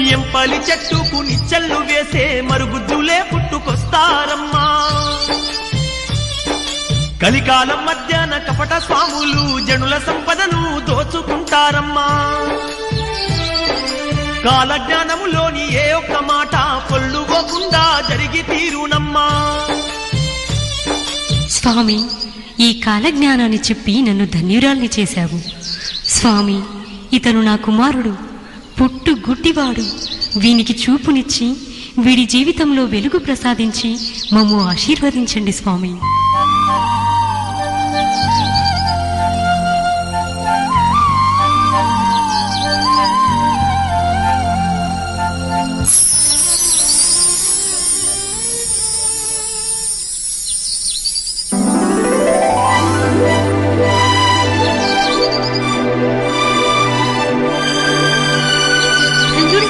ఎంపలి చెట్టుకు నిచ్చెళ్ళు వేసే మరుగుద్దులే పుట్టుకొస్తారమ్మా. కలికాలం మధ్యాహ్న కపట స్వాములు జనుల సంపదను దోచుకుంటారమ్మా. కాలజ్ఞానములోని ఏ ఒక్క మాట పొల్లుకోకుండా జరిగి తీరునమ్మా. స్వామి, ఈ కాలజ్ఞానాన్ని చెప్పి నన్ను ధన్యురాల్ని చేశావు. స్వామి, ఇతను నా కుమారుడు, పుట్టు గుడ్డివాడు. వీనికి చూపునిచ్చి వీడి జీవితంలో వెలుగు ప్రసాదించి మమ్ము ఆశీర్వదించండి స్వామి.